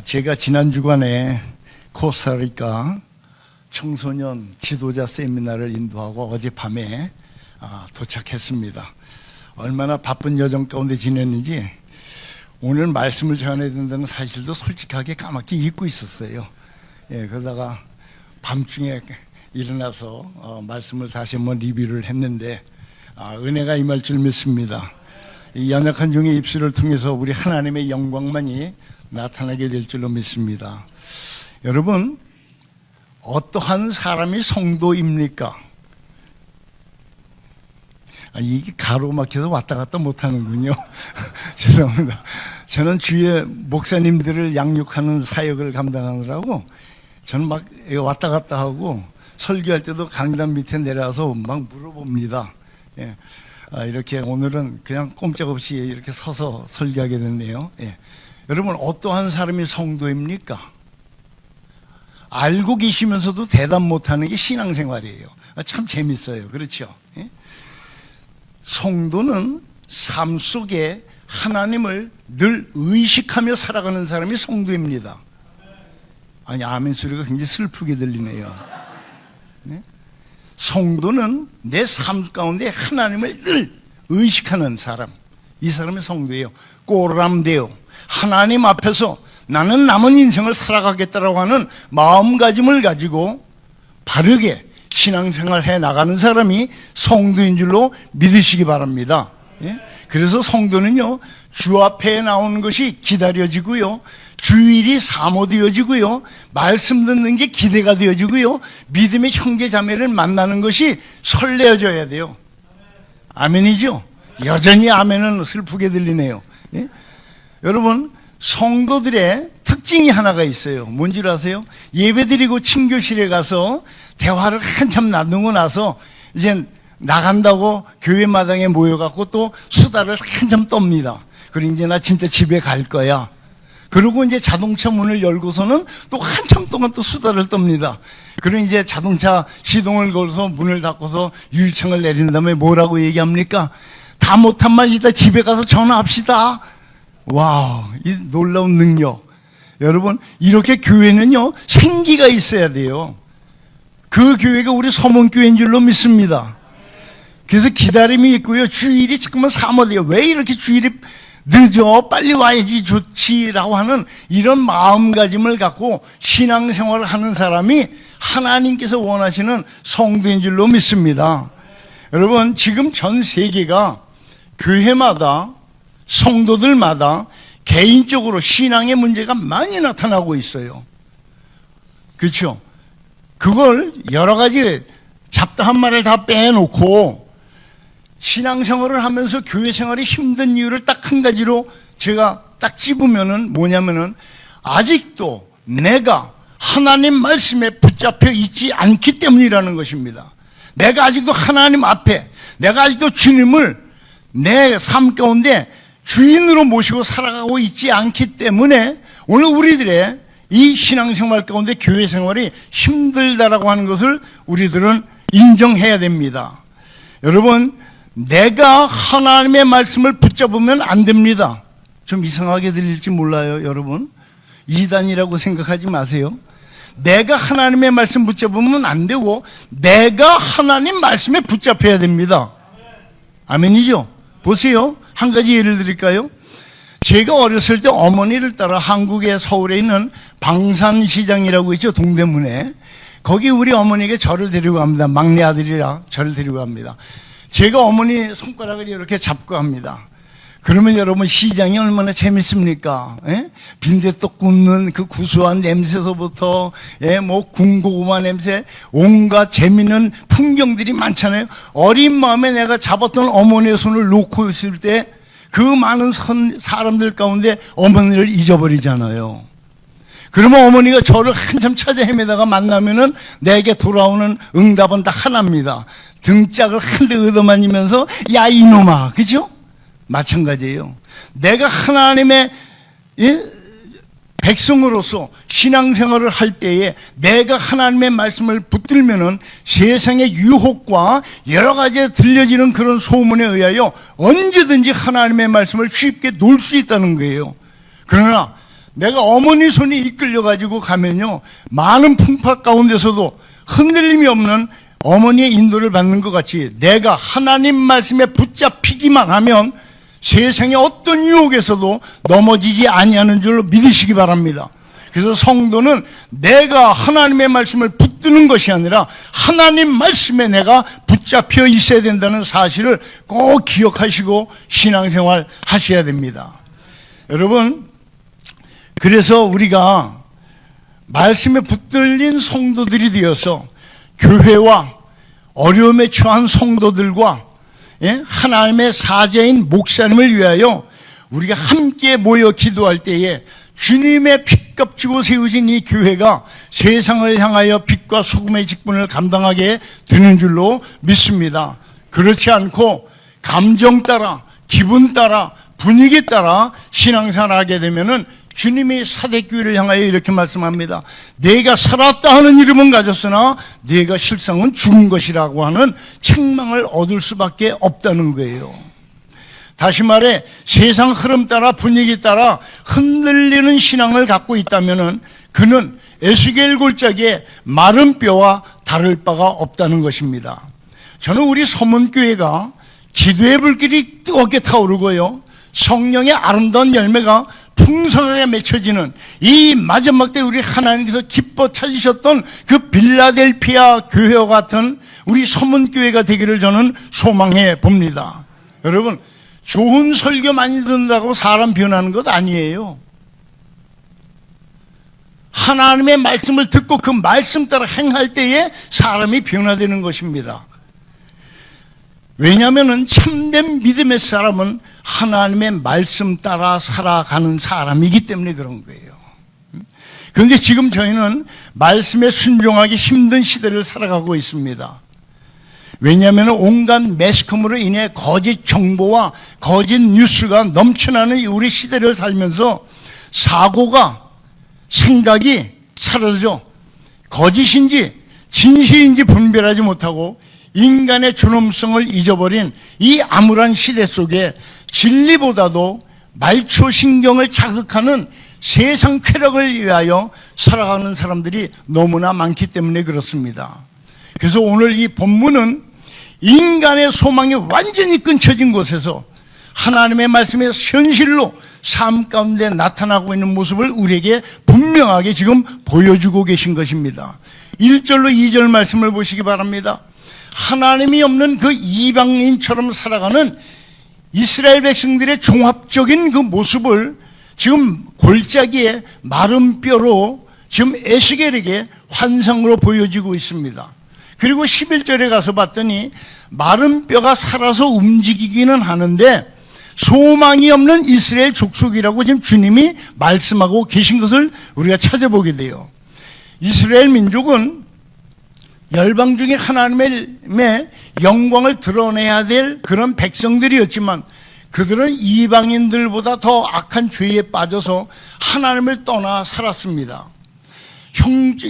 제가 지난 주간에 코스타리카 청소년 지도자 세미나를 인도하고 어젯밤에 도착했습니다. 얼마나 바쁜 여정 가운데 지냈는지 오늘 말씀을 전해야 된다는 사실도 솔직하게 까맣게 잊고 있었어요. 그러다가 밤중에 일어나서 말씀을 다시 한번 리뷰를 했는데 은혜가 임할 줄 믿습니다. 이 연약한 종의 입술을 통해서 우리 하나님의 영광만이 나타나게 될 줄로 믿습니다. 여러분, 어떠한 사람이 성도입니까? 이게 가로막혀서 왔다 갔다 못하는군요. 죄송합니다. 저는 주위에 목사님들을 양육하는 사역을 감당하느라고 저는 막 왔다 갔다 하고 설교할 때도 강단 밑에 내려와서 막 물어봅니다. 이렇게 오늘은 그냥 꼼짝없이 이렇게 서서 설교하게 됐네요. 여러분, 어떠한 사람이 성도입니까? 알고 계시면서도 대답 못하는 게 신앙생활이에요. 참 재밌어요. 그렇죠? 성도는 삶 속에 하나님을 늘 의식하며 살아가는 사람이 성도입니다. 아니, 아멘 소리가 굉장히 슬프게 들리네요. 성도는 내 삶 가운데 하나님을 늘 의식하는 사람, 이 사람이 성도예요. 꼬람데요, 하나님 앞에서 나는 남은 인생을 살아가겠다라고 하는 마음가짐을 가지고 바르게 신앙생활 해 나가는 사람이 성도인 줄로 믿으시기 바랍니다. 그래서 성도는요, 주 앞에 나오는 것이 기다려지고요, 주일이 사모되어지고요, 말씀 듣는 게 기대가 되어지고요, 믿음의 형제 자매를 만나는 것이 설레어져야 돼요. 아멘이죠? 여전히 아멘은 슬프게 들리네요. 여러분, 성도들의 특징이 하나가 있어요. 뭔지 아세요? 예배드리고 침교실에 가서 대화를 한참 나누고 나서 이제 나간다고 교회 마당에 모여갖고 또 수다를 한참 떱니다. 그리고 이제 나 진짜 집에 갈 거야. 그리고 이제 자동차 문을 열고서는 또 한참 동안 또 수다를 떱니다. 그리고 이제 자동차 시동을 걸어서 문을 닫고서 유리창을 내린 다음에 뭐라고 얘기합니까? 다 못한 말 이따 집에 가서 전화합시다. 와우, 이 놀라운 능력. 여러분, 이렇게 교회는요, 생기가 있어야 돼요. 그 교회가 우리 서문교회인 줄로 믿습니다. 그래서 기다림이 있고요, 주일이 잠깐만 사모돼요. 왜 이렇게 주일이 늦어? 빨리 와야지 좋지라고 하는 이런 마음가짐을 갖고 신앙생활을 하는 사람이 하나님께서 원하시는 성도인 줄로 믿습니다. 여러분, 지금 전 세계가 교회마다 성도들마다 개인적으로 신앙의 문제가 많이 나타나고 있어요. 그렇죠? 그걸 여러 가지 잡다한 말을 다 빼놓고 신앙생활을 하면서 교회 생활이 힘든 이유를 딱 한 가지로 제가 딱 집으면은 뭐냐면은 아직도 내가 하나님 말씀에 붙잡혀 있지 않기 때문이라는 것입니다. 내가 아직도 하나님 앞에, 내가 아직도 주님을 내 삶 가운데 주인으로 모시고 살아가고 있지 않기 때문에 오늘 우리들의 이 신앙생활 가운데 교회 생활이 힘들다라고 하는 것을 우리들은 인정해야 됩니다. 여러분, 내가 하나님의 말씀을 붙잡으면 안 됩니다. 좀 이상하게 들릴지 몰라요, 여러분. 이단이라고 생각하지 마세요. 내가 하나님의 말씀 붙잡으면 안 되고 내가 하나님 말씀에 붙잡혀야 됩니다. 아멘이죠? 보세요. 한 가지 예를 드릴까요? 제가 어렸을 때 어머니를 따라 한국의 서울에 있는 방산시장이라고 있죠, 동대문에. 거기 우리 어머니에게 저를 데리고 갑니다. 막내 아들이라 저를 데리고 갑니다. 제가 어머니 손가락을 이렇게 잡고 갑니다. 그러면 여러분, 시장이 얼마나 재밌습니까? 빈대떡 굽는 그 구수한 냄새서부터 뭐 군고구마 냄새, 온갖 재밌는 풍경들이 많잖아요. 어린 마음에 내가 잡았던 어머니의 손을 놓고 있을 때 그 많은 사람들 가운데 어머니를 잊어버리잖아요. 그러면 어머니가 저를 한참 찾아 헤매다가 만나면은 내게 돌아오는 응답은 딱 하나입니다. 등짝을 한 대 얻어맞으면서 야 이놈아, 그죠? 마찬가지예요. 내가 하나님의 백성으로서 신앙생활을 할 때에 내가 하나님의 말씀을 붙들면은 세상의 유혹과 여러 가지 들려지는 그런 소문에 의하여 언제든지 하나님의 말씀을 쉽게 놓을 수 있다는 거예요. 그러나 내가 어머니 손이 이끌려가지고 가면요, 많은 풍파 가운데서도 흔들림이 없는 어머니의 인도를 받는 것 같이 내가 하나님 말씀에 붙잡히기만 하면 세상의 어떤 유혹에서도 넘어지지 아니하는 줄로 믿으시기 바랍니다. 그래서 성도는 내가 하나님의 말씀을 붙드는 것이 아니라 하나님 말씀에 내가 붙잡혀 있어야 된다는 사실을 꼭 기억하시고 신앙생활 하셔야 됩니다. 여러분, 그래서 우리가 말씀에 붙들린 성도들이 되어서 교회와 어려움에 처한 성도들과 하나님의 사자인 목사님을 위하여 우리가 함께 모여 기도할 때에 주님의 핏값 주고 세우신 이 교회가 세상을 향하여 빛과 소금의 직분을 감당하게 되는 줄로 믿습니다. 그렇지 않고 감정 따라, 기분 따라, 분위기 따라 신앙생활하게 되면은 주님이 사대교회를 향하여 이렇게 말씀합니다. 내가 살았다 하는 이름은 가졌으나 내가 실상은 죽은 것이라고 하는 책망을 얻을 수밖에 없다는 거예요. 다시 말해 세상 흐름 따라 분위기 따라 흔들리는 신앙을 갖고 있다면 그는 에스겔 골짜기에 마른 뼈와 다를 바가 없다는 것입니다. 저는 우리 서문교회가 기도의 불길이 뜨겁게 타오르고요, 성령의 아름다운 열매가 풍성하게 맺혀지는 이 마지막 때 우리 하나님께서 기뻐 찾으셨던 그 빌라델피아 교회와 같은 우리 서문교회가 되기를 저는 소망해 봅니다. 여러분, 좋은 설교 많이 듣는다고 사람 변하는 것 아니에요. 하나님의 말씀을 듣고 그 말씀 따라 행할 때에 사람이 변화되는 것입니다. 왜냐하면 참된 믿음의 사람은 하나님의 말씀 따라 살아가는 사람이기 때문에 그런 거예요. 그런데 지금 저희는 말씀에 순종하기 힘든 시대를 살아가고 있습니다. 왜냐하면 온갖 매스컴으로 인해 거짓 정보와 거짓 뉴스가 넘쳐나는 우리 시대를 살면서 사고가, 생각이 사라져 거짓인지 진실인지 분별하지 못하고 인간의 존엄성을 잊어버린 이 암울한 시대 속에 진리보다도 말초신경을 자극하는 세상 쾌락을 위하여 살아가는 사람들이 너무나 많기 때문에 그렇습니다. 그래서 오늘 이 본문은 인간의 소망이 완전히 끊겨진 곳에서 하나님의 말씀의 현실로 삶 가운데 나타나고 있는 모습을 우리에게 분명하게 지금 보여주고 계신 것입니다. 1절로 2절 말씀을 보시기 바랍니다. 하나님이 없는 그 이방인처럼 살아가는 이스라엘 백성들의 종합적인 그 모습을 지금 골짜기에 마른 뼈로 지금 에스겔에게 환상으로 보여지고 있습니다. 그리고 11절에 가서 봤더니 마른 뼈가 살아서 움직이기는 하는데 소망이 없는 이스라엘 족속이라고 지금 주님이 말씀하고 계신 것을 우리가 찾아보게 돼요. 이스라엘 민족은 열방 중에 하나님의 영광을 드러내야 될 그런 백성들이었지만 그들은 이방인들보다 더 악한 죄에 빠져서 하나님을 떠나 살았습니다.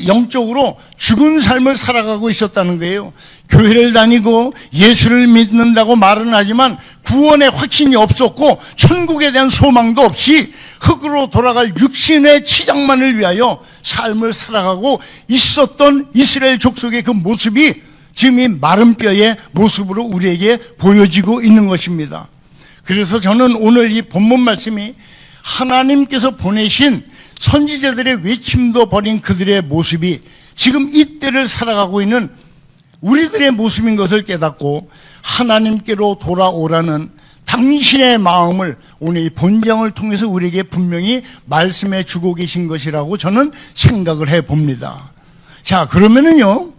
영적으로 죽은 삶을 살아가고 있었다는 거예요. 교회를 다니고 예수를 믿는다고 말은 하지만 구원의 확신이 없었고 천국에 대한 소망도 없이 흙으로 돌아갈 육신의 치장만을 위하여 삶을 살아가고 있었던 이스라엘 족속의 그 모습이 지금 이 마른 뼈의 모습으로 우리에게 보여지고 있는 것입니다. 그래서 저는 오늘 이 본문 말씀이 하나님께서 보내신 선지자들의 외침도 버린 그들의 모습이 지금 이때를 살아가고 있는 우리들의 모습인 것을 깨닫고 하나님께로 돌아오라는 당신의 마음을 오늘 이 본장을 통해서 우리에게 분명히 말씀해 주고 계신 것이라고 저는 생각을 해 봅니다. 자, 그러면은요,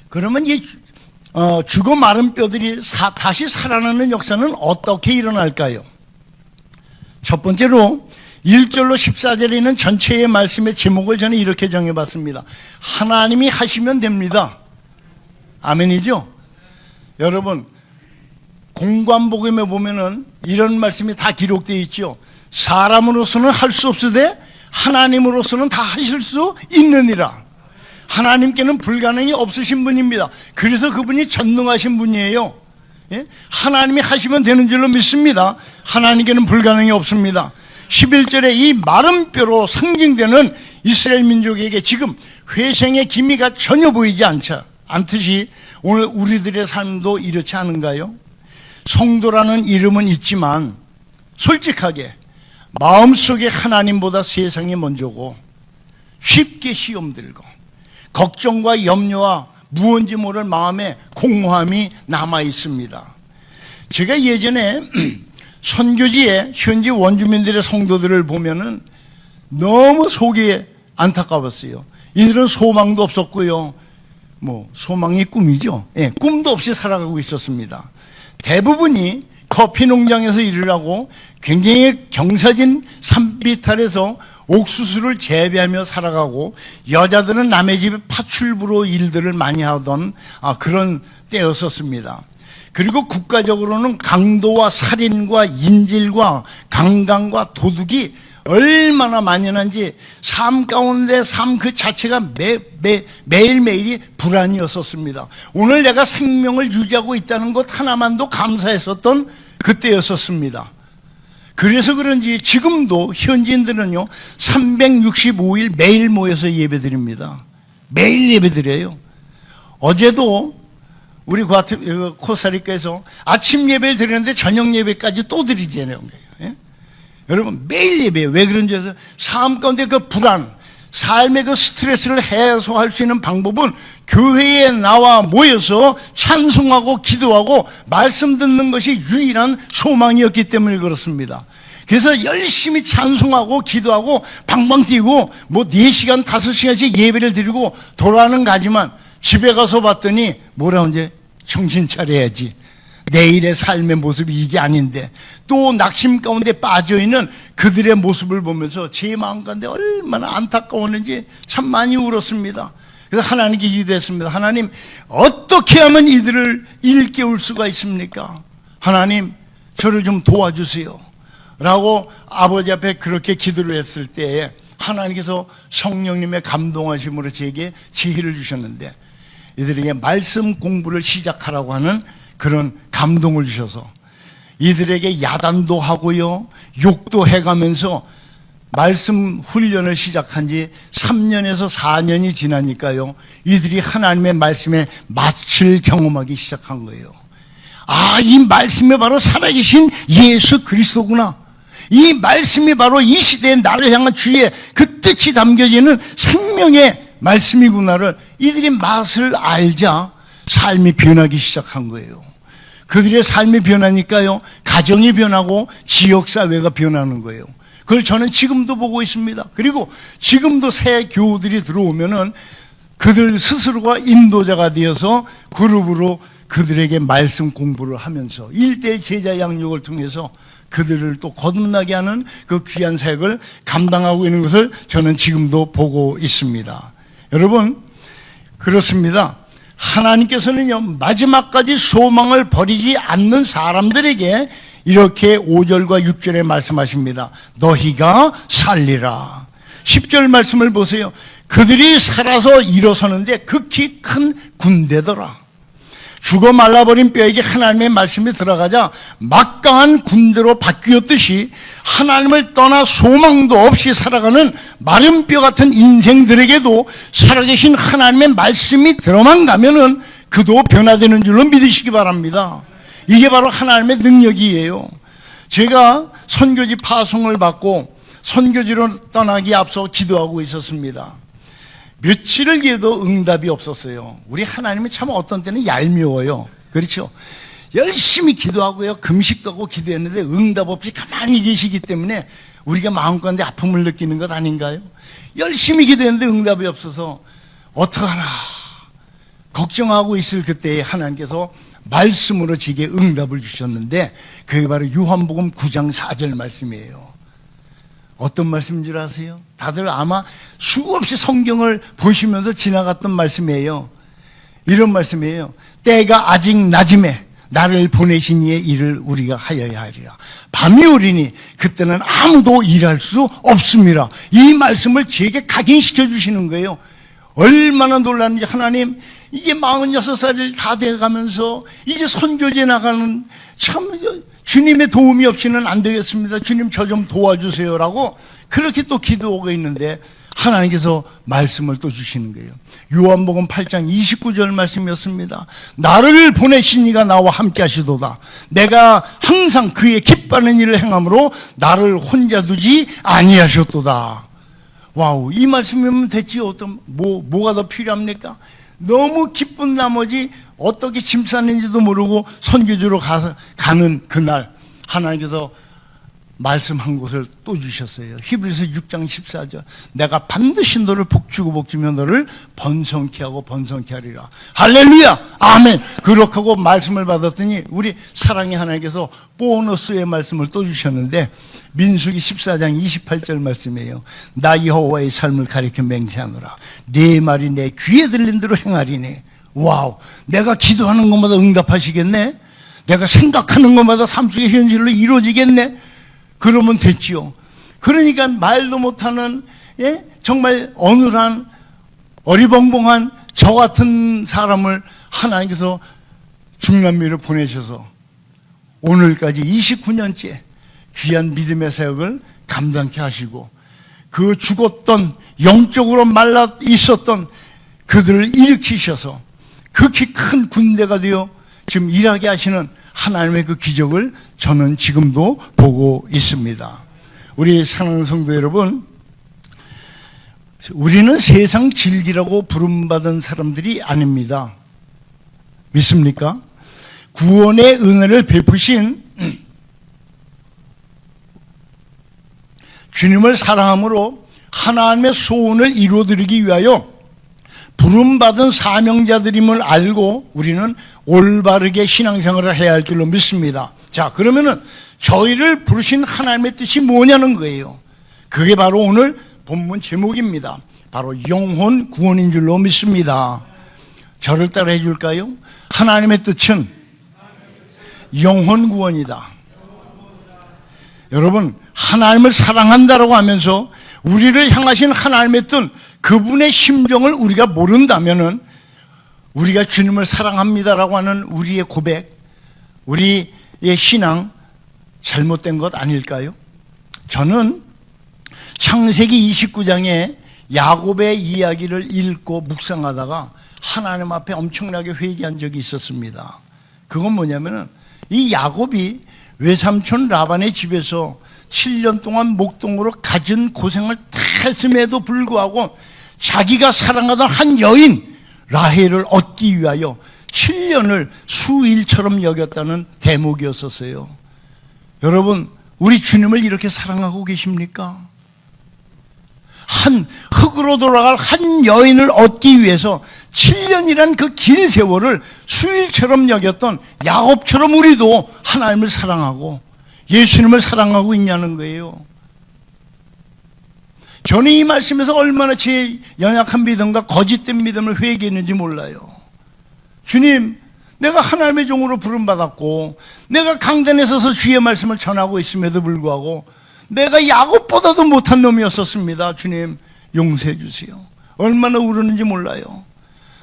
그러면 이 죽어 마른 뼈들이 다시 살아나는 역사는 어떻게 일어날까요? 첫 번째로 1절로 14절에 있는 전체의 말씀의 제목을 저는 이렇게 정해봤습니다. 하나님이 하시면 됩니다. 아멘이죠? 여러분, 공관복음에 보면은 이런 말씀이 다 기록되어 있죠. 사람으로서는 할 수 없으되 하나님으로서는 다 하실 수 있느니라. 하나님께는 불가능이 없으신 분입니다. 그래서 그분이 전능하신 분이에요. 예? 하나님이 하시면 되는 줄로 믿습니다. 하나님께는 불가능이 없습니다. 11절에 이 마른 뼈로 상징되는 이스라엘 민족에게 지금 회생의 기미가 전혀 보이지 않듯이 오늘 우리들의 삶도 이렇지 않은가요? 성도라는 이름은 있지만 솔직하게 마음속에 하나님보다 세상이 먼저고 쉽게 시험 들고 걱정과 염려와 무언지 모를 마음에 공허함이 남아 있습니다. 제가 예전에 선교지에 현지 원주민들의 성도들을 보면은 너무 속이 안타까웠어요. 이들은 소망도 없었고요. 소망이 꿈이죠. 예, 꿈도 없이 살아가고 있었습니다. 대부분이 커피 농장에서 일을 하고 굉장히 경사진 산비탈에서 옥수수를 재배하며 살아가고 여자들은 남의 집에 파출부로 일들을 많이 하던 그런 때였었습니다. 그리고 국가적으로는 강도와 살인과 인질과 강간과 도둑이 얼마나 만연한지 삶 가운데 삶 그 자체가 매일매일이 불안이었었습니다. 오늘 내가 생명을 유지하고 있다는 것 하나만도 감사했었던 그때였었습니다. 그래서 그런지 지금도 현지인들은요 365일 매일 모여서 예배드립니다. 매일 예배드려요. 어제도 우리 코스타리카에서 아침 예배를 드렸는데 저녁 예배까지 또 드리잖아요. 예? 여러분 매일 예배예요. 왜 그런지 아세요? 삶 가운데 그 불안, 삶의 그 스트레스를 해소할 수 있는 방법은 교회에 나와 모여서 찬송하고 기도하고 말씀 듣는 것이 유일한 소망이었기 때문에 그렇습니다. 그래서 열심히 찬송하고 기도하고 방방 뛰고 4시간 5시간씩 예배를 드리고 돌아가는 가지만 집에 가서 봤더니 뭐라 이제 정신 차려야지. 내일의 삶의 모습이 이게 아닌데 또 낙심 가운데 빠져있는 그들의 모습을 보면서 제 마음 가운데 얼마나 안타까웠는지 참 많이 울었습니다. 그래서 하나님께 기도했습니다. 하나님 어떻게 하면 이들을 일깨울 수가 있습니까? 하나님 저를 좀 도와주세요 라고 아버지 앞에 그렇게 기도를 했을 때에 하나님께서 성령님의 감동하심으로 제게 지혜를 주셨는데 이들에게 말씀 공부를 시작하라고 하는 그런 감동을 주셔서 이들에게 야단도 하고요 욕도 해가면서 말씀 훈련을 시작한 지 3년에서 4년이 지나니까요 이들이 하나님의 말씀에 맛을 경험하기 시작한 거예요. 이 말씀이 바로 살아계신 예수 그리스도구나. 이 말씀이 바로 이 시대에 나를 향한 주의 그 뜻이 담겨지는 생명의 말씀이구나를 이들이 맛을 알자 삶이 변하기 시작한 거예요. 그들의 삶이 변하니까요 가정이 변하고 지역사회가 변하는 거예요. 그걸 저는 지금도 보고 있습니다. 그리고 지금도 새 교우들이 들어오면은 그들 스스로가 인도자가 되어서 그룹으로 그들에게 말씀 공부를 하면서 1:1 제자 양육을 통해서 그들을 또 거듭나게 하는 그 귀한 사역을 감당하고 있는 것을 저는 지금도 보고 있습니다. 여러분 그렇습니다. 하나님께서는요 마지막까지 소망을 버리지 않는 사람들에게 이렇게 5절과 6절에 말씀하십니다. 너희가 살리라. 10절 말씀을 보세요. 그들이 살아서 일어서는데 극히 큰 군대더라. 죽어 말라버린 뼈에게 하나님의 말씀이 들어가자 막강한 군대로 바뀌었듯이 하나님을 떠나 소망도 없이 살아가는 마른 뼈 같은 인생들에게도 살아계신 하나님의 말씀이 들어만 가면은 그도 변화되는 줄로 믿으시기 바랍니다. 이게 바로 하나님의 능력이에요. 제가 선교지 파송을 받고 선교지로 떠나기 앞서 기도하고 있었습니다. 며칠을 기도해도 응답이 없었어요. 우리 하나님이 참 어떤 때는 얄미워요. 그렇죠? 열심히 기도하고요 금식도 하고 기도했는데 응답 없이 가만히 계시기 때문에 우리가 마음가운데 아픔을 느끼는 것 아닌가요? 열심히 기도했는데 응답이 없어서 어떡하나 걱정하고 있을 그때에 하나님께서 말씀으로 제게 응답을 주셨는데 그게 바로 요한복음 9장 4절 말씀이에요. 어떤 말씀인 줄 아세요? 다들 아마 수없이 성경을 보시면서 지나갔던 말씀이에요. 이런 말씀이에요. 때가 아직 낮음에 나를 보내신 이의 일을 우리가 하여야 하리라. 밤이 오리니 그때는 아무도 일할 수 없습니다. 이 말씀을 제게 각인시켜 주시는 거예요. 얼마나 놀랐는지. 하나님, 이게 46살이 다 돼가면서 이제 선교제 나가는, 참 주님의 도움이 없이는 안 되겠습니다. 주님 저 좀 도와주세요라고 그렇게 또 기도하고 있는데 하나님께서 말씀을 또 주시는 거예요. 요한복음 8장 29절 말씀이었습니다. 나를 보내신 이가 나와 함께 하시도다. 내가 항상 그의 기뻐하는 일을 행함으로 나를 혼자 두지 아니하셨도다. 와우, 이 말씀이면 됐지요. 뭐가 더 필요합니까? 너무 기쁜 나머지 어떻게 짐 쌌는지도 모르고 선교지로 가는 그날 하나님께서 말씀한 곳을 또 주셨어요. 히브리서 6장 14절. 내가 반드시 너를 복주고 복주며 너를 번성케 하고 번성케 하리라. 할렐루야, 아멘. 그렇게 하고 말씀을 받았더니 우리 사랑의 하나님께서 보너스의 말씀을 또 주셨는데 민수기 14장 28절 말씀이에요. 나 여호와의 삶을 가리켜 맹세하노라. 네 말이 내 귀에 들린 대로 행하리니. 와우, 내가 기도하는 것마다 응답하시겠네. 내가 생각하는 것마다 삶 속의 현실로 이루어지겠네. 그러면 됐지요. 그러니까 말도 못하는, 정말 어눌한 어리벙벙한 저 같은 사람을 하나님께서 중남미를 보내셔서 오늘까지 29년째 귀한 믿음의 사역을 감당케 하시고 그 죽었던 영적으로 말라 있었던 그들을 일으키셔서 극히 큰 군대가 되어 지금 일하게 하시는 하나님의 그 기적을 저는 지금도 보고 있습니다. 우리 사랑하는 성도 여러분, 우리는 세상 진리라고 부름받은 사람들이 아닙니다. 믿습니까? 구원의 은혜를 베푸신 주님을 사랑함으로 하나님의 소원을 이루어드리기 위하여 부름받은 사명자들임을 알고 우리는 올바르게 신앙생활을 해야 할 줄로 믿습니다. 자, 그러면은 저희를 부르신 하나님의 뜻이 뭐냐는 거예요. 그게 바로 오늘 본문 제목입니다. 바로 영혼 구원인 줄로 믿습니다. 저를 따라 해줄까요? 하나님의 뜻은 영혼 구원이다. 여러분, 하나님을 사랑한다라고 하면서 우리를 향하신 하나님의 뜻, 그분의 심정을 우리가 모른다면은 우리가 주님을 사랑합니다라고 하는 우리의 고백, 우리의 신앙 잘못된 것 아닐까요? 저는 창세기 29장에 야곱의 이야기를 읽고 묵상하다가 하나님 앞에 엄청나게 회개한 적이 있었습니다. 그건 뭐냐면은 이 야곱이 외삼촌 라반의 집에서 7년 동안 목동으로 갖은 고생을 다 했음에도 불구하고 자기가 사랑하던 한 여인 라헬을 얻기 위하여 7년을 수일처럼 여겼다는 대목이었었어요. 여러분, 우리 주님을 이렇게 사랑하고 계십니까? 한 흙으로 돌아갈 한 여인을 얻기 위해서 7년이란 그 긴 세월을 수일처럼 여겼던 야곱처럼 우리도 하나님을 사랑하고 예수님을 사랑하고 있냐는 거예요. 저는 이 말씀에서 얼마나 제 연약한 믿음과 거짓된 믿음을 회개했는지 몰라요. 주님, 내가 하나님의 종으로 부름받았고 내가 강단에 서서 주의 말씀을 전하고 있음에도 불구하고 내가 야곱보다도 못한 놈이었었습니다. 주님, 용서해 주세요. 얼마나 울었는지 몰라요.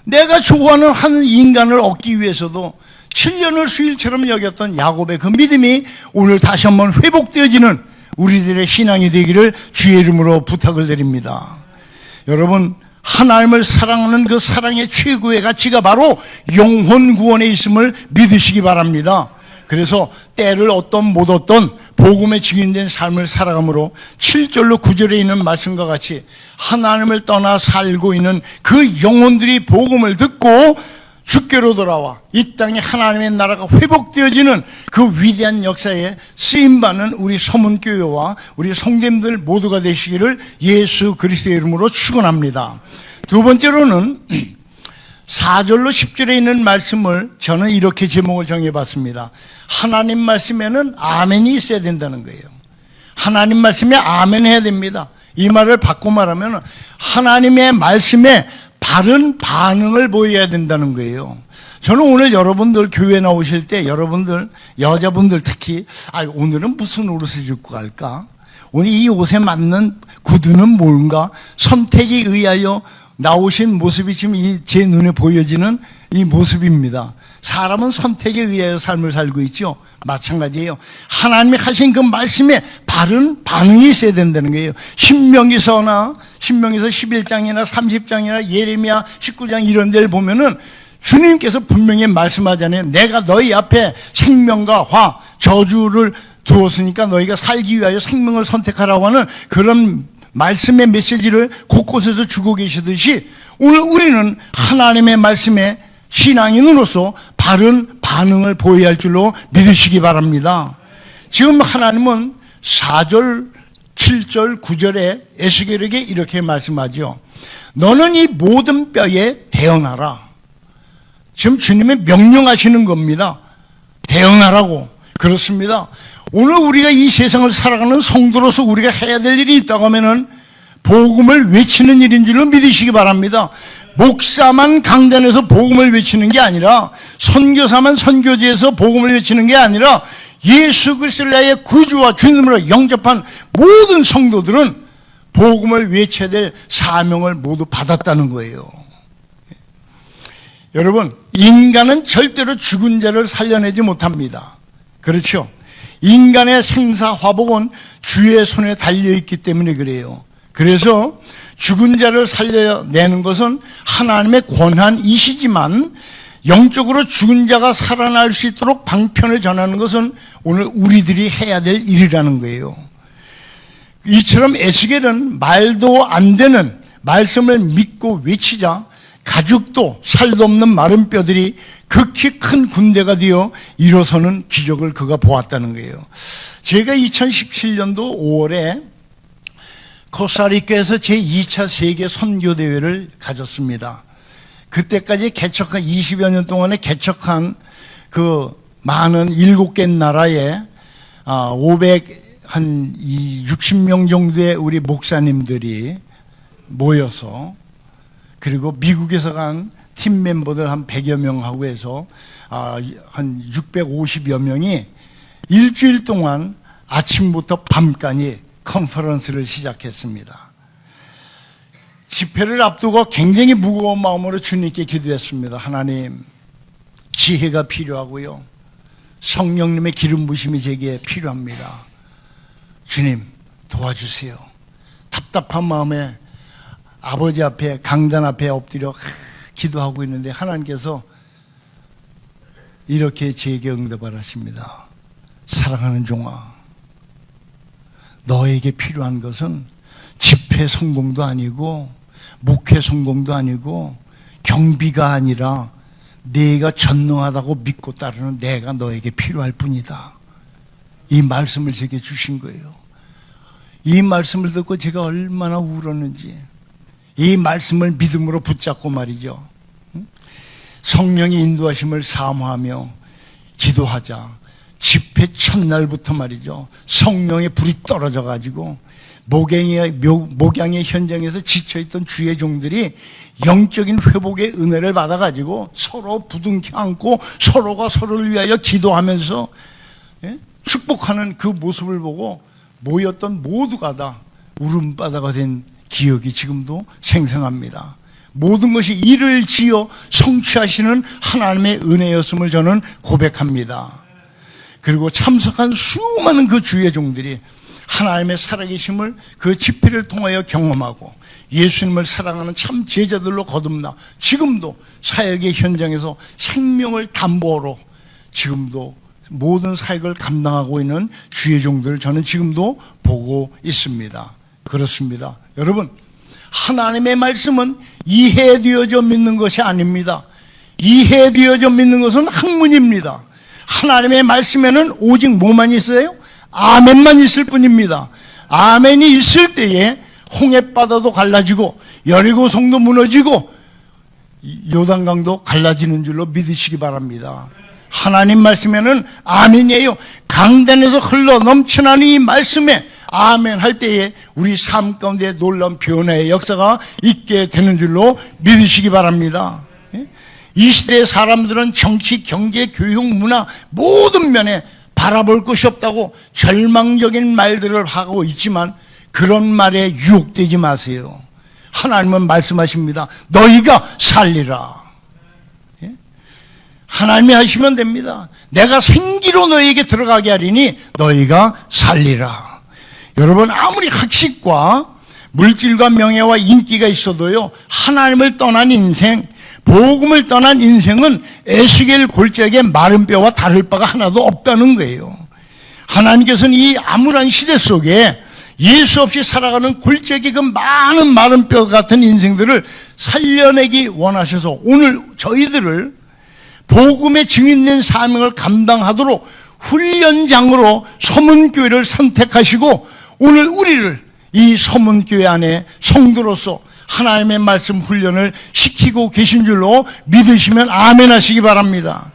내가 좋아하는 한 인간을 얻기 위해서도 7년을 수일처럼 여겼던 야곱의 그 믿음이 오늘 다시 한번 회복되어지는 우리들의 신앙이 되기를 주의 이름으로 부탁을 드립니다. 여러분, 하나님을 사랑하는 그 사랑의 최고의 가치가 바로 영혼 구원에 있음을 믿으시기 바랍니다. 그래서 때를 얻던 못 얻던 복음에 증인된 삶을 살아감으로 7절로 9절에 있는 말씀과 같이 하나님을 떠나 살고 있는 그 영혼들이 복음을 듣고 주께로 돌아와 이 땅에 하나님의 나라가 회복되어지는 그 위대한 역사에 쓰임받는 우리 서문교회와 우리 성도님들 모두가 되시기를 예수 그리스도의 이름으로 축원합니다. 두 번째로는 4절로 10절에 있는 말씀을 저는 이렇게 제목을 정해봤습니다. 하나님 말씀에는 아멘이 있어야 된다는 거예요. 하나님 말씀에 아멘 해야 됩니다. 이 말을 바꿔 말하면 하나님의 말씀에 바른 반응을 보여야 된다는 거예요. 저는 오늘 여러분들 교회 나오실 때 여러분들 여자분들 특히 오늘은 무슨 옷을 입고 갈까? 오늘 이 옷에 맞는 구두는 뭔가? 선택에 의하여 나오신 모습이 지금 제 눈에 보여지는 이 모습입니다. 사람은 선택에 의하여 삶을 살고 있죠. 마찬가지예요. 하나님이 하신 그 말씀에 바른 반응이 있어야 된다는 거예요. 신명기서 11장이나 30장이나 예레미야 19장 이런 데를 보면은 주님께서 분명히 말씀하잖아요. 내가 너희 앞에 생명과 화, 저주를 두었으니까 너희가 살기 위하여 생명을 선택하라고 하는 그런 말씀의 메시지를 곳곳에서 주고 계시듯이 오늘 우리는 하나님의 말씀에 신앙인으로서 바른 반응을 보여야 할 줄로 믿으시기 바랍니다. 지금 하나님은 4절, 7절, 9절에 에스겔에게 이렇게 말씀하죠. 너는 이 모든 뼈에 대언하라. 지금 주님이 명령하시는 겁니다. 대언하라고. 그렇습니다. 오늘 우리가 이 세상을 살아가는 성도로서 우리가 해야 될 일이 있다고 하면은 복음을 외치는 일인 줄로 믿으시기 바랍니다. 목사만 강단에서 복음을 외치는 게 아니라, 선교사만 선교지에서 복음을 외치는 게 아니라, 예수 그리스도를 나의 구주와 주님으로 영접한 모든 성도들은 복음을 외쳐야 될 사명을 모두 받았다는 거예요. 여러분, 인간은 절대로 죽은 자를 살려내지 못합니다. 그렇죠? 인간의 생사화복은 주의 손에 달려있기 때문에 그래요. 그래서 죽은 자를 살려내는 것은 하나님의 권한이시지만 영적으로 죽은 자가 살아날 수 있도록 방편을 전하는 것은 오늘 우리들이 해야 될 일이라는 거예요. 이처럼 에스겔은 말도 안 되는 말씀을 믿고 외치자 가죽도 살도 없는 마른 뼈들이 극히 큰 군대가 되어 일어서는 기적을 그가 보았다는 거예요. 제가 2017년도 5월에 코스타리카에서 제2차 세계 선교대회를 가졌습니다. 그때까지 개척한 20여 년 동안에 개척한 그 많은 7개 나라에 60명 정도의 우리 목사님들이 모여서, 그리고 미국에서 간 팀 멤버들 한 100여 명하고 해서 한 650여 명이 일주일 동안 아침부터 밤까지 컨퍼런스를 시작했습니다. 집회를 앞두고 굉장히 무거운 마음으로 주님께 기도했습니다. 하나님, 지혜가 필요하고요, 성령님의 기름 부심이 제게 필요합니다. 주님, 도와주세요. 답답한 마음에 아버지 앞에, 강단 앞에 엎드려 기도하고 있는데 하나님께서 이렇게 제게 응답을 하십니다. 사랑하는 종아, 너에게 필요한 것은 집회 성공도 아니고 목회 성공도 아니고 경비가 아니라 네가 전능하다고 믿고 따르는 내가 너에게 필요할 뿐이다. 이 말씀을 제게 주신 거예요. 이 말씀을 듣고 제가 얼마나 울었는지, 이 말씀을 믿음으로 붙잡고 말이죠, 성령의 인도하심을 사모하며 기도하자 집회 첫날부터 말이죠, 성령의 불이 떨어져 가지고 목양의 현장에서 지쳐있던 주의 종들이 영적인 회복의 은혜를 받아 가지고 서로 부둥켜 안고 서로가 서로를 위하여 기도하면서 축복하는 그 모습을 보고 모였던 모두가 다 울음바다가 된 기억이 지금도 생생합니다. 모든 것이 이를 지어 성취하시는 하나님의 은혜였음을 저는 고백합니다. 그리고 참석한 수많은 그 주의 종들이 하나님의 살아계심을 그 집회를 통하여 경험하고 예수님을 사랑하는 참 제자들로 거듭나 지금도 사역의 현장에서 생명을 담보로 지금도 모든 사역을 감당하고 있는 주의 종들을 저는 지금도 보고 있습니다. 그렇습니다. 여러분, 하나님의 말씀은 이해되어져 믿는 것이 아닙니다. 이해되어져 믿는 것은 학문입니다. 하나님의 말씀에는 오직 뭐만 있어요? 아멘만 있을 뿐입니다. 아멘이 있을 때에 홍해바다도 갈라지고 여리고성도 무너지고 요단강도 갈라지는 줄로 믿으시기 바랍니다. 하나님 말씀에는 아멘이에요. 강단에서 흘러 넘쳐나는 이 말씀에 아멘 할 때에 우리 삶 가운데 놀라운 변화의 역사가 있게 되는 줄로 믿으시기 바랍니다. 이 시대의 사람들은 정치, 경제, 교육, 문화 모든 면에 바라볼 것이 없다고 절망적인 말들을 하고 있지만 그런 말에 유혹되지 마세요. 하나님은 말씀하십니다. 너희가 살리라. 예? 하나님이 하시면 됩니다. 내가 생기로 너희에게 들어가게 하리니 너희가 살리라. 여러분, 아무리 학식과 물질과 명예와 인기가 있어도요, 하나님을 떠난 인생, 복음을 떠난 인생은 에스겔 골짜기에 마른 뼈와 다를 바가 하나도 없다는 거예요. 하나님께서는 이 암울한 시대 속에 예수 없이 살아가는 골짜기 그 많은 마른 뼈 같은 인생들을 살려내기 원하셔서 오늘 저희들을 복음의 증인된 사명을 감당하도록 훈련장으로 서문교회를 선택하시고 오늘 우리를 이 서문교회 안에 성도로서 하나님의 말씀 훈련을 시키고 계신 줄로 믿으시면 아멘 하시기 바랍니다.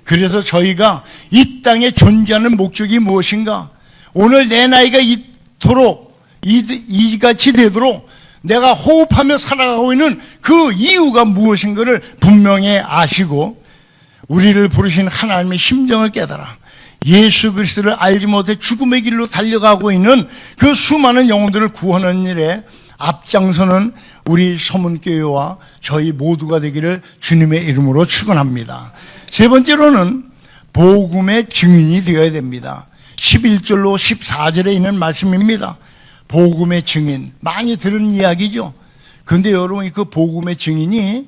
그래서 저희가 이 땅에 존재하는 목적이 무엇인가? 오늘 내 나이가 이토록 이같이 되도록 내가 호흡하며 살아가고 있는 그 이유가 무엇인가를 분명히 아시고 우리를 부르신 하나님의 심정을 깨달아 예수 그리스도를 알지 못해 죽음의 길로 달려가고 있는 그 수많은 영혼들을 구하는 일에 앞장서는 우리 서문교회와 저희 모두가 되기를 주님의 이름으로 축원합니다. 세 번째로는 복음의 증인이 되어야 됩니다. 11절로 14절에 있는 말씀입니다. 복음의 증인, 많이 들은 이야기죠. 그런데 여러분, 그 복음의 증인이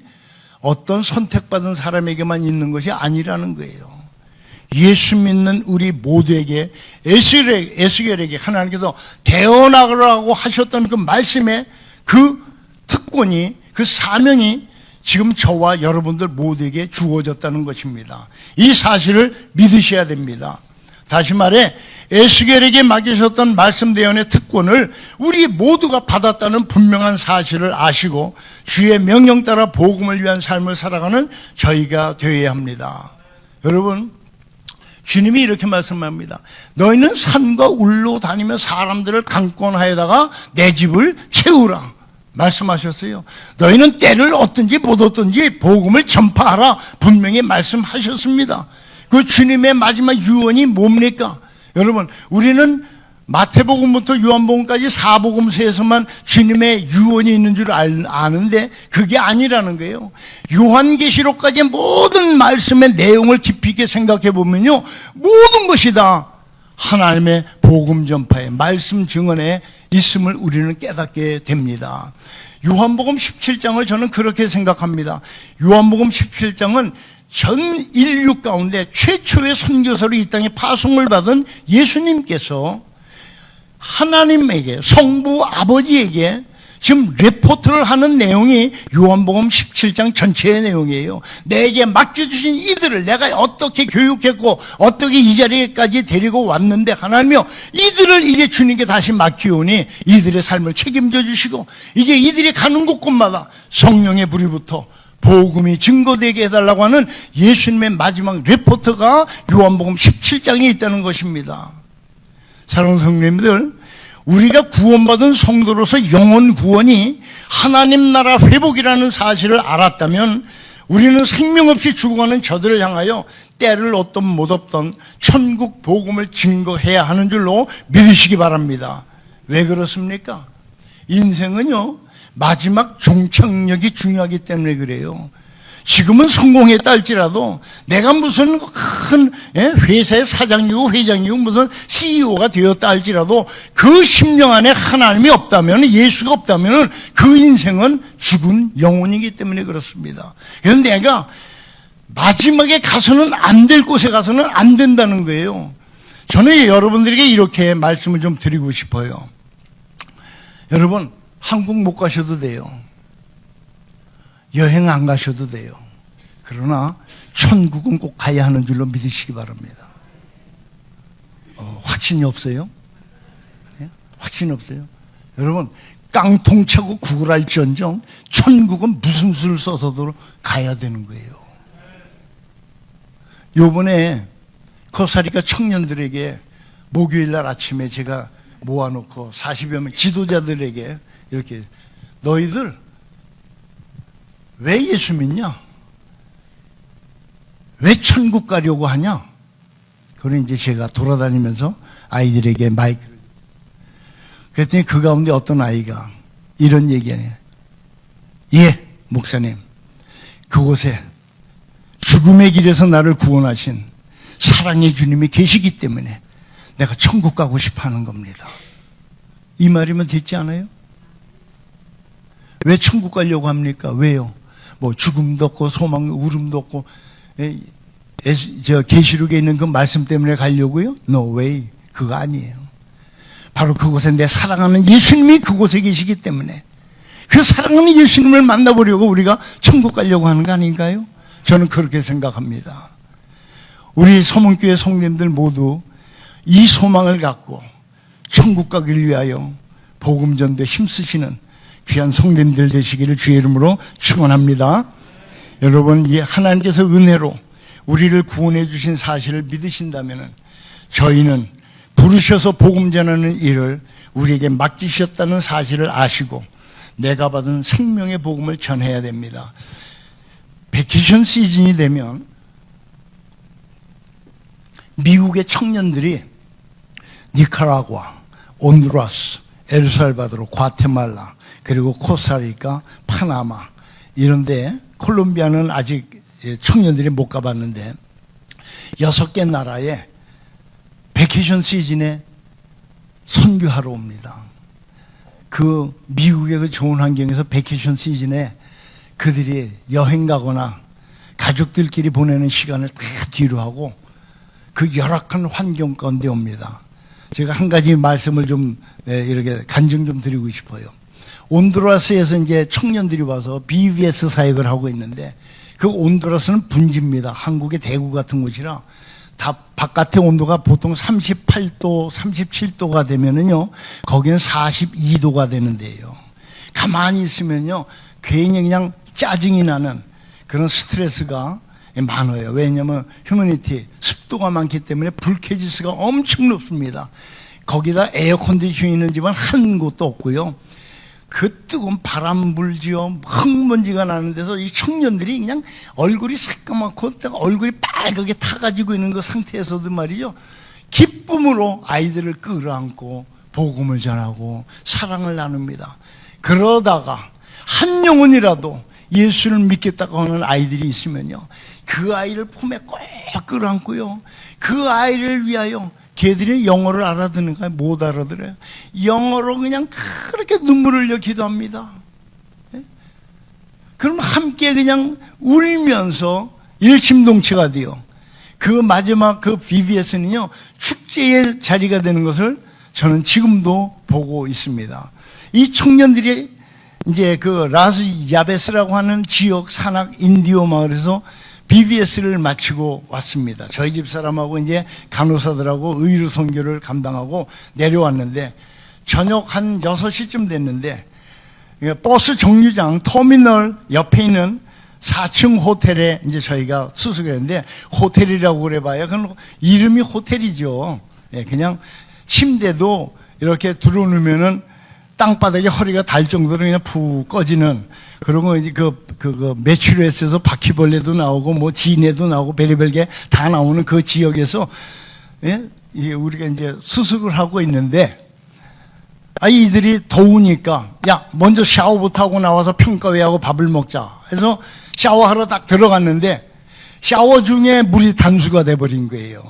어떤 선택받은 사람에게만 있는 것이 아니라는 거예요. 예수 믿는 우리 모두에게, 에스겔에게 하나님께서 대언하라고 하셨던 그 말씀의 그 특권이, 그 사명이 지금 저와 여러분들 모두에게 주어졌다는 것입니다. 이 사실을 믿으셔야 됩니다. 다시 말해 에스겔에게 맡기셨던 말씀 대언의 특권을 우리 모두가 받았다는 분명한 사실을 아시고 주의 명령 따라 복음을 위한 삶을 살아가는 저희가 되어야 합니다. 여러분, 주님이 이렇게 말씀합니다. 너희는 산과 울로 다니며 사람들을 강권하여다가 내 집을 채우라 말씀하셨어요. 너희는 때를 얻든지 못 얻든지 복음을 전파하라 분명히 말씀하셨습니다. 그 주님의 마지막 유언이 뭡니까? 여러분, 우리는 마태복음부터 요한복음까지 사복음서에서만 주님의 유언이 있는 줄 아는데 그게 아니라는 거예요. 요한계시록까지 모든 말씀의 내용을 깊이 있게 생각해 보면요, 모든 것이 다 하나님의 복음 전파에, 말씀 증언에 있음을 우리는 깨닫게 됩니다. 요한복음 17장을 저는 그렇게 생각합니다. 요한복음 17장은 전 인류 가운데 최초의 선교사로 이 땅에 파송을 받은 예수님께서 하나님에게, 성부 아버지에게 지금 레포트를 하는 내용이 요한복음 17장 전체의 내용이에요. 내게 맡겨주신 이들을 내가 어떻게 교육했고 어떻게 이 자리에까지 데리고 왔는데 하나님이여, 이들을 이제 주님께 다시 맡기오니 이들의 삶을 책임져 주시고 이제 이들이 가는 곳곳마다 성령의 불이 붙어 복음이 증거되게 해달라고 하는 예수님의 마지막 레포트가 요한복음 17장에 있다는 것입니다. 사랑하는 성도님들, 우리가 구원받은 성도로서 영혼 구원이 하나님 나라 회복이라는 사실을 알았다면 우리는 생명 없이 죽어가는 저들을 향하여 때를 얻든 못 얻든 천국 복음을 증거해야 하는 줄로 믿으시기 바랍니다. 왜 그렇습니까? 인생은요, 마지막 종착역이 중요하기 때문에 그래요. 지금은 성공했다 할지라도 내가 무슨 큰 회사의 사장이고 회장이고 무슨 CEO가 되었다 할지라도 그 10년 안에 하나님이 없다면, 예수가 없다면 그 인생은 죽은 영혼이기 때문에 그렇습니다. 그런데 내가 마지막에 가서는 안 될 곳에 가서는 안 된다는 거예요. 저는 여러분들에게 이렇게 말씀을 좀 드리고 싶어요. 여러분, 한국 못 가셔도 돼요. 여행 안 가셔도 돼요. 그러나 천국은 꼭 가야 하는 줄로 믿으시기 바랍니다. 확신이 없어요? 네? 확신이 없어요? 여러분, 깡통 차고 구걸할지언정 천국은 무슨 수를 써서도 가야 되는 거예요. 요번에 코스타리카 청년들에게 목요일날 아침에 제가 모아놓고 40여 명 지도자들에게 이렇게, 너희들 왜 예수 믿냐? 왜 천국 가려고 하냐? 그걸 이제 제가 돌아다니면서 아이들에게 마이크를, 그랬더니 그 가운데 어떤 아이가 이런 얘기하네요. 예, 목사님. 그곳에 죽음의 길에서 나를 구원하신 사랑의 주님이 계시기 때문에 내가 천국 가고 싶어 하는 겁니다. 이 말이면 됐지 않아요? 왜 천국 가려고 합니까? 왜요? 뭐 죽음도 없고 소망, 울음도 없고 저 계시록에 있는 그 말씀 때문에 가려고요? No way. 그거 아니에요. 바로 그곳에 내 사랑하는 예수님이 그곳에 계시기 때문에 그 사랑하는 예수님을 만나보려고 우리가 천국 가려고 하는 거 아닌가요? 저는 그렇게 생각합니다. 우리 서문교회 성도님들 모두 이 소망을 갖고 천국 가기를 위하여 복음 전도에 힘쓰시는 귀한 성도님들 되시기를 주의 이름으로 축원합니다. 여러분, 이 하나님께서 은혜로 우리를 구원해 주신 사실을 믿으신다면 저희는 부르셔서 복음 전하는 일을 우리에게 맡기셨다는 사실을 아시고 내가 받은 생명의 복음을 전해야 됩니다. 베케이션 시즌이 되면 미국의 청년들이 니카라과, 온두라스, 엘살바도르, 과테말라, 그리고 코스타리카, 파나마 이런데, 콜롬비아는 아직 청년들이 못 가봤는데 6개 나라에 베케이션 시즌에 선교하러 옵니다. 그 미국의 그 좋은 환경에서 베케이션 시즌에 그들이 여행 가거나 가족들끼리 보내는 시간을 다 뒤로 하고 그 열악한 환경 가운데 옵니다. 제가 한 가지 말씀을 좀 이렇게 간증 좀 드리고 싶어요. 온두라스에서 이제 청년들이 와서 BBS 사역을 하고 있는데 그 온두라스는 분지입니다. 한국의 대구 같은 곳이라 다 바깥의 온도가 보통 38도, 37도가 되면은요, 거기는 42도가 되는데요. 가만히 있으면요, 괜히 그냥 짜증이 나는 그런 스트레스가 많아요. 왜냐하면 휴머니티, 습도가 많기 때문에 불쾌지수가 엄청 높습니다. 거기다 에어컨디션이 있는 집은 한 곳도 없고요. 그 뜨거운 바람 불지요, 흙먼지가 나는 데서 이 청년들이 그냥 얼굴이 새까맣고 얼굴이 빨갛게 타가지고 있는 그 상태에서도 말이죠, 기쁨으로 아이들을 끌어안고 복음을 전하고 사랑을 나눕니다. 그러다가 한 영혼이라도 예수를 믿겠다고 하는 아이들이 있으면요, 그 아이를 품에 꼭 끌어안고요, 그 아이를 위하여, 걔들이 영어를 알아듣는가요? 못 알아들어요. 영어로 그냥 그렇게 눈물을 흘려 기도합니다. 그럼 함께 그냥 울면서 일심동체가 돼요. 그 마지막 그 BBS는요, 축제의 자리가 되는 것을 저는 지금도 보고 있습니다. 이 청년들이 이제 그 라스 야베스라고 하는 지역 산악 인디오 마을에서 BBS를 마치고 왔습니다. 저희 집 사람하고 이제 간호사들하고 의료 선교를 감당하고 내려왔는데 저녁 한 6시쯤 됐는데 버스 정류장 터미널 옆에 있는 4층 호텔에 이제 저희가 수속을 했는데, 호텔이라고 그래봐야 그건 이름이 호텔이죠. 그냥 침대도 이렇게 들어놓으면은 땅바닥에 허리가 달 정도로 그냥 푹 꺼지는, 그리고 이제 그 매출에서 바퀴벌레도 나오고 뭐 지네도 나오고 별의별 게 다 나오는 그 지역에서, 예? 우리가 이제 수습을 하고 있는데, 이들이 더우니까 야 먼저 샤워부터 하고 나와서 평가회하고 밥을 먹자 해서 샤워하러 딱 들어갔는데 샤워 중에 물이 단수가 돼버린 거예요.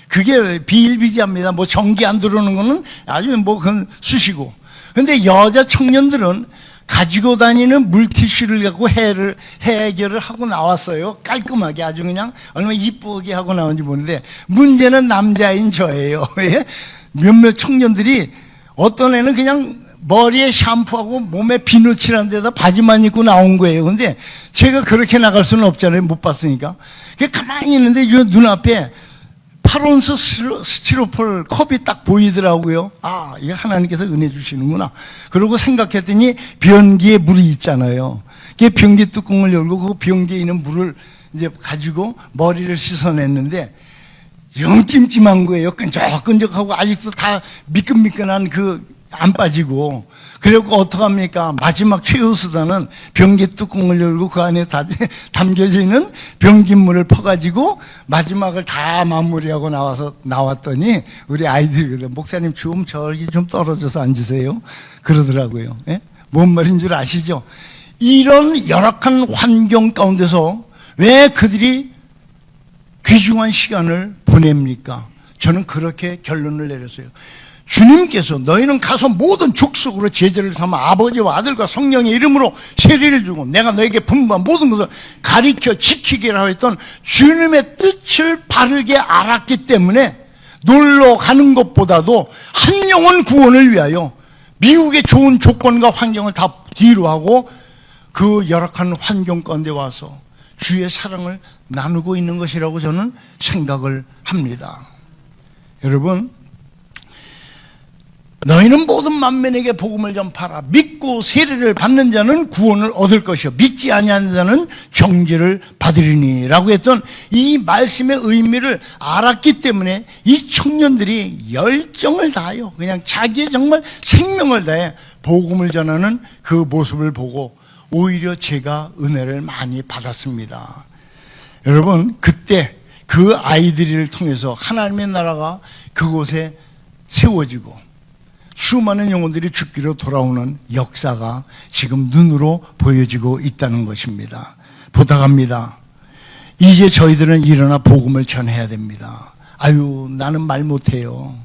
그게 비일비재합니다. 뭐 전기 안 들어오는 거는 아주 뭐 그건 수시고, 근데 여자 청년들은 가지고 다니는 물티슈를 갖고 해결을 하고 나왔어요. 깔끔하게 아주 그냥 얼마나 이쁘게 하고 나온지 모르는데, 문제는 남자인 저예요. 몇몇 청년들이 어떤 애는 그냥 머리에 샴푸하고 몸에 비누칠한 데다 바지만 입고 나온 거예요. 근데 제가 그렇게 나갈 수는 없잖아요. 못 봤으니까. 가만히 있는데 이 눈앞에 8온스 스티로폴 컵이 딱 보이더라고요. 이거 하나님께서 은혜 주시는구나. 그러고 생각했더니 변기에 물이 있잖아요. 그 변기 뚜껑을 열고 그 변기에 있는 물을 이제 가지고 머리를 씻어냈는데 영 찜찜한 거예요. 끈적끈적하고 아직도 다 미끈미끈한 안 빠지고. 그래갖고 어떡합니까? 마지막 최후 수단은 변기 뚜껑을 열고 그 안에 담겨져 있는 변기물을 퍼가지고 마지막을 다 마무리하고 나왔더니 우리 아이들이 목사님 좀 저기 좀 떨어져서 앉으세요. 그러더라고요. 예? 뭔 말인 줄 아시죠? 이런 열악한 환경 가운데서 왜 그들이 귀중한 시간을 보냅니까? 저는 그렇게 결론을 내렸어요. 주님께서 너희는 가서 모든 족속으로 제자를 삼아 아버지와 아들과 성령의 이름으로 세례를 주고 내가 너에게 분부한 모든 것을 가리켜 지키기라 했던 주님의 뜻을 바르게 알았기 때문에 놀러 가는 것보다도 한 영혼 구원을 위하여 미국의 좋은 조건과 환경을 다 뒤로 하고 그 열악한 환경 가운데 와서 주의 사랑을 나누고 있는 것이라고 저는 생각을 합니다. 여러분, 너희는 모든 만민에게 복음을 전파하라. 믿고 세례를 받는 자는 구원을 얻을 것이요 믿지 아니하는 자는 정죄를 받으리니 라고 했던 이 말씀의 의미를 알았기 때문에 이 청년들이 열정을 다하여 그냥 자기의 정말 생명을 다해 복음을 전하는 그 모습을 보고 오히려 제가 은혜를 많이 받았습니다. 여러분, 그때 그 아이들을 통해서 하나님의 나라가 그곳에 세워지고 수많은 영혼들이 죽기로 돌아오는 역사가 지금 눈으로 보여지고 있다는 것입니다. 부탁합니다. 이제 저희들은 일어나 복음을 전해야 됩니다. 아유, 나는 말 못해요.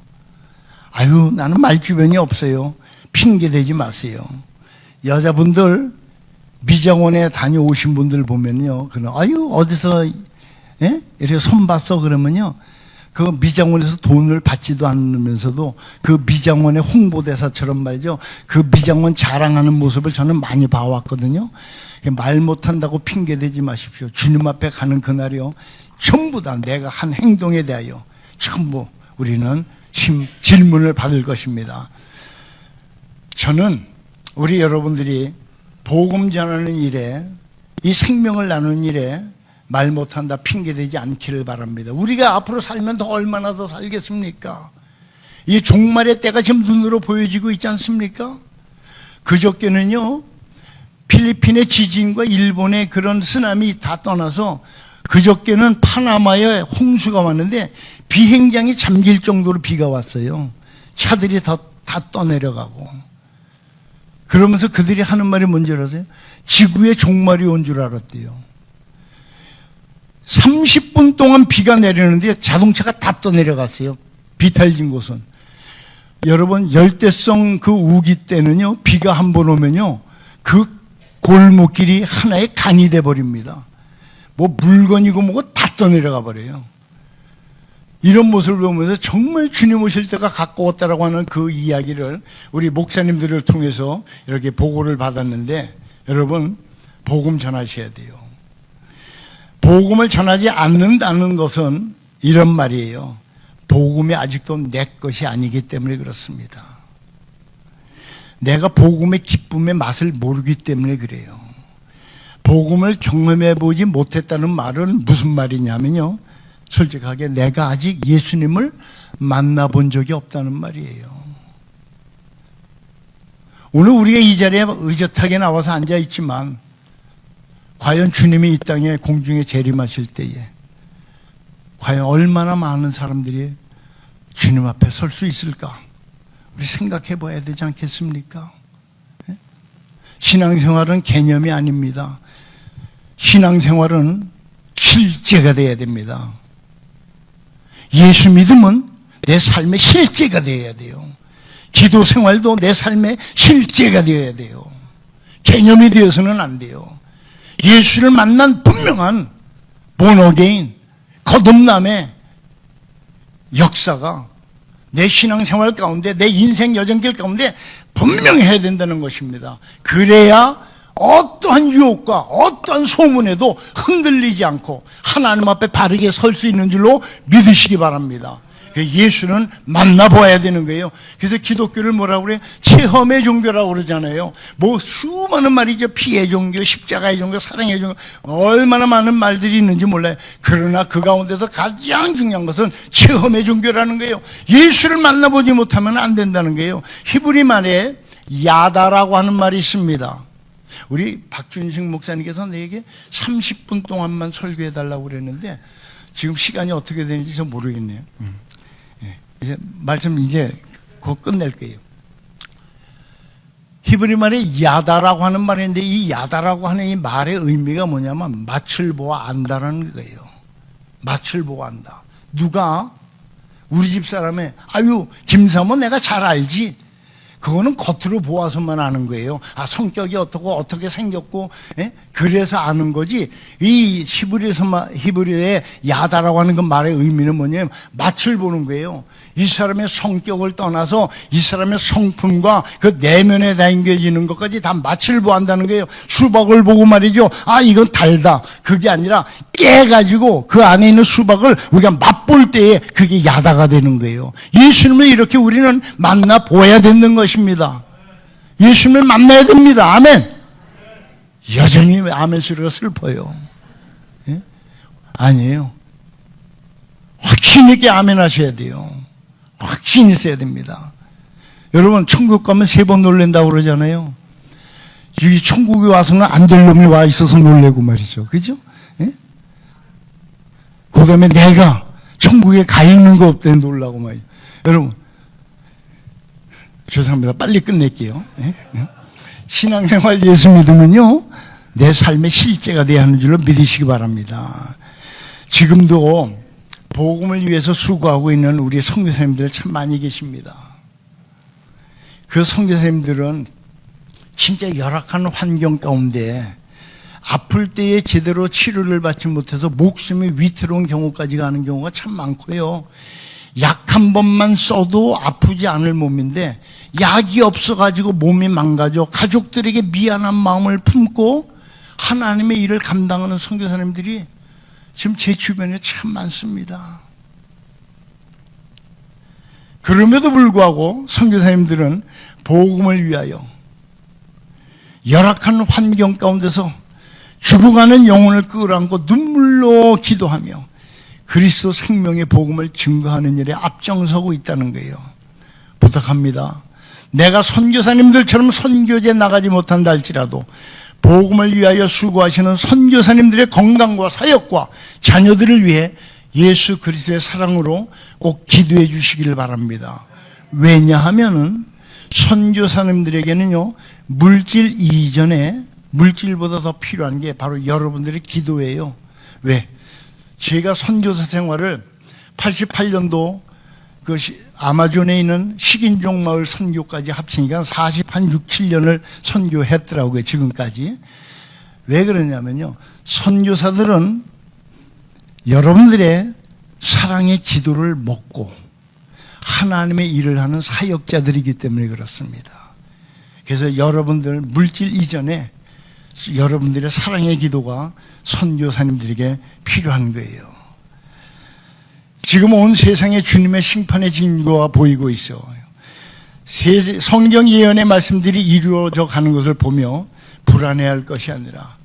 아유, 나는 말 주변이 없어요. 핑계대지 마세요. 여자분들 미장원에 다녀오신 분들 보면요, 아유, 어디서 이렇게 손 봤어 그러면요, 그 미장원에서 돈을 받지도 않으면서도 그 미장원의 홍보대사처럼 말이죠, 그 미장원 자랑하는 모습을 저는 많이 봐왔거든요. 말 못한다고 핑계대지 마십시오. 주님 앞에 가는 그날이요, 전부 다 내가 한 행동에 대하여 전부 우리는 질문을 받을 것입니다. 저는 우리 여러분들이 복음 전하는 일에, 이 생명을 나누는 일에 말 못한다 핑계대지 않기를 바랍니다. 우리가 앞으로 살면 더 얼마나 더 살겠습니까? 이 종말의 때가 지금 눈으로 보여지고 있지 않습니까? 그저께는요, 필리핀의 지진과 일본의 그런 쓰나미 다 떠나서 그저께는 파나마에 홍수가 왔는데 비행장이 잠길 정도로 비가 왔어요. 차들이 다 떠내려가고. 그러면서 그들이 하는 말이 뭔지 아세요? 지구의 종말이 온 줄 알았대요. 30분 동안 비가 내리는데 자동차가 다 떠내려갔어요. 비탈진 곳은. 여러분, 열대성 그 우기 때는요, 비가 한 번 오면요, 그 골목길이 하나의 강이 돼버립니다. 뭐 물건이고 뭐고 다 떠내려가 버려요. 이런 모습을 보면서 정말 주님 오실 때가 가까웠다라고 하는 그 이야기를 우리 목사님들을 통해서 이렇게 보고를 받았는데, 여러분, 복음 전하셔야 돼요. 복음을 전하지 않는다는 것은 이런 말이에요. 복음이 아직도 내 것이 아니기 때문에 그렇습니다. 내가 복음의 기쁨의 맛을 모르기 때문에 그래요. 복음을 경험해 보지 못했다는 말은 무슨 말이냐면요, 솔직하게 내가 아직 예수님을 만나본 적이 없다는 말이에요. 오늘 우리가 이 자리에 의젓하게 나와서 앉아있지만 과연 주님이 이 땅에 공중에 재림하실 때에 과연 얼마나 많은 사람들이 주님 앞에 설 수 있을까? 우리 생각해 봐야 되지 않겠습니까? 신앙생활은 개념이 아닙니다. 신앙생활은 실제가 돼야 됩니다. 예수 믿음은 내 삶의 실제가 되어야 돼요. 기도 생활도 내 삶의 실제가 되어야 돼요. 개념이 되어서는 안 돼요. 예수를 만난 분명한 본어게인, 거듭남의 역사가 내 신앙생활 가운데, 내 인생 여정길 가운데 분명히 해야 된다는 것입니다. 그래야 어떠한 유혹과 어떠한 소문에도 흔들리지 않고 하나님 앞에 바르게 설 수 있는 줄로 믿으시기 바랍니다. 예수는 만나봐야 되는 거예요. 그래서 기독교를 뭐라고 그래요? 체험의 종교라고 그러잖아요. 뭐 수많은 말이죠. 피의 종교, 십자가의 종교, 사랑의 종교, 얼마나 많은 말들이 있는지 몰라요. 그러나 그 가운데서 가장 중요한 것은 체험의 종교라는 거예요. 예수를 만나보지 못하면 안 된다는 거예요. 히브리 말에 야다라고 하는 말이 있습니다. 우리 박준식 목사님께서 내게 30분 동안만 설교해달라고 그랬는데 지금 시간이 어떻게 되는지 저 모르겠네요. 이제 말씀 이제 곧 끝낼 거예요. 히브리 말에 야다라고 하는 말인데, 이 야다라고 하는 이 말의 의미가 뭐냐면 맛을 보아 안다라는 거예요. 맛을 보아 안다. 누가? 우리 집 사람의 아유 김사모 내가 잘 알지. 그거는 겉으로 보아서만 아는 거예요. 아, 성격이 어떻고 어떻게 생겼고, 예? 그래서 아는 거지. 이 히브리어의 야다라고 하는 그 말의 의미는 뭐냐면 맛을 보는 거예요. 이 사람의 성격을 떠나서 이 사람의 성품과 그 내면에 담겨지는 것까지 다 맛을 보한다는 거예요. 수박을 보고 말이죠. 아, 이건 달다. 그게 아니라 깨가지고 그 안에 있는 수박을 우리가 맛볼 때에 그게 야다가 되는 거예요. 예수님을 이렇게 우리는 만나 보아야 되는 것입니다. 예수님을 만나야 됩니다. 아멘. 여전히 아멘 소리가 슬퍼요. 예? 아니에요. 확신 있게 아멘 하셔야 돼요. 확신 있어야 됩니다. 여러분, 천국 가면 3번 놀란다고 그러잖아요. 이 천국에 와서는 안 될 놈이 와 있어서 놀래고 말이죠. 그죠? 예? 그 다음에 내가 천국에 가 있는 거 없대 놀라고 말이죠. 여러분, 죄송합니다. 빨리 끝낼게요. 예? 예? 신앙생활 예수 믿으면요, 내 삶의 실제가 돼야 하는 줄로 믿으시기 바랍니다. 지금도 복음을 위해서 수고하고 있는 우리 선교사님들 참 많이 계십니다. 그 선교사님들은 진짜 열악한 환경 가운데 아플 때에 제대로 치료를 받지 못해서 목숨이 위태로운 경우까지 가는 경우가 참 많고요. 약 한 번만 써도 아프지 않을 몸인데 약이 없어가지고 몸이 망가져 가족들에게 미안한 마음을 품고 하나님의 일을 감당하는 선교사님들이 지금 제 주변에 참 많습니다. 그럼에도 불구하고 선교사님들은 복음을 위하여 열악한 환경 가운데서 죽어가는 영혼을 끌어안고 눈물로 기도하며 그리스도 생명의 복음을 증거하는 일에 앞장서고 있다는 거예요. 부탁합니다. 내가 선교사님들처럼 선교제 나가지 못한다 할지라도 복음을 위하여 수고하시는 선교사님들의 건강과 사역과 자녀들을 위해 예수 그리스도의 사랑으로 꼭 기도해 주시기를 바랍니다. 왜냐하면은 선교사님들에게는요, 물질 이전에 물질보다 더 필요한 게 바로 여러분들의 기도예요. 왜? 제가 선교사 생활을 88년도 그 아마존에 있는 식인종 마을 선교까지 합치니까 6, 7년을 선교했더라고요, 지금까지. 왜 그러냐면요, 선교사들은 여러분들의 사랑의 기도를 먹고 하나님의 일을 하는 사역자들이기 때문에 그렇습니다. 그래서 여러분들 물질 이전에 여러분들의 사랑의 기도가 선교사님들에게 필요한 거예요. 지금 온 세상에 주님의 심판의 징조가 보이고 있어요. 성경 예언의 말씀들이 이루어져 가는 것을 보며 불안해할 것이 아니라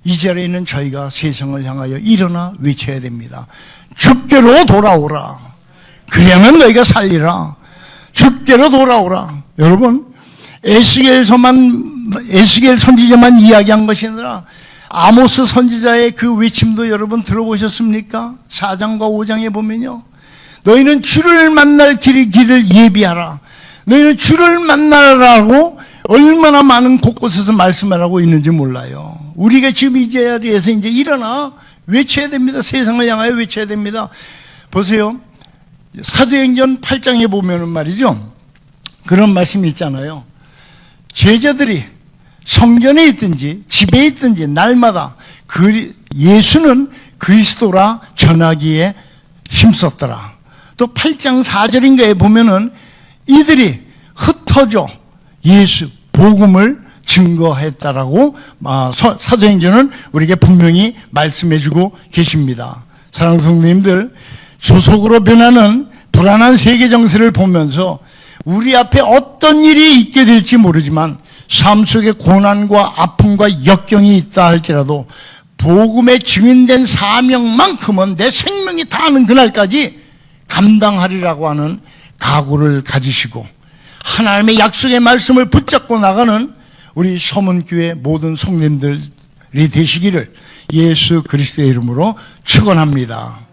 이 자리에 있는 저희가 세상을 향하여 일어나 외쳐야 됩니다. 주께로 돌아오라. 그러면 너희가 살리라. 주께로 돌아오라. 여러분, 에스겔 선지자만 이야기한 것이 아니라 아모스 선지자의 그 외침도 여러분 들어보셨습니까? 4장과 5장에 보면요, 너희는 주를 만날 길을 예비하라. 너희는 주를 만나라고 얼마나 많은 곳곳에서 말씀을 하고 있는지 몰라요. 우리가 지금 이 자리에서 이제 일어나 외쳐야 됩니다. 세상을 향하여 외쳐야 됩니다. 보세요, 사도행전 8장에 보면은 말이죠, 그런 말씀이 있잖아요. 제자들이 성전에 있든지 집에 있든지 날마다 예수는 그리스도라 전하기에 힘썼더라. 또 8장 4절인가에 보면은 이들이 흩어져 예수 복음을 증거했다라고 사도행전은 우리에게 분명히 말씀해주고 계십니다. 사랑하는 성도님들, 조속으로 변하는 불안한 세계 정세를 보면서 우리 앞에 어떤 일이 있게 될지 모르지만 삶 속에 고난과 아픔과 역경이 있다 할지라도 복음에 증인된 사명만큼은 내 생명이 다하는 그날까지 감당하리라고 하는 각오를 가지시고 하나님의 약속의 말씀을 붙잡고 나가는 우리 서문교회 모든 성도님들이 되시기를 예수 그리스도의 이름으로 축원합니다.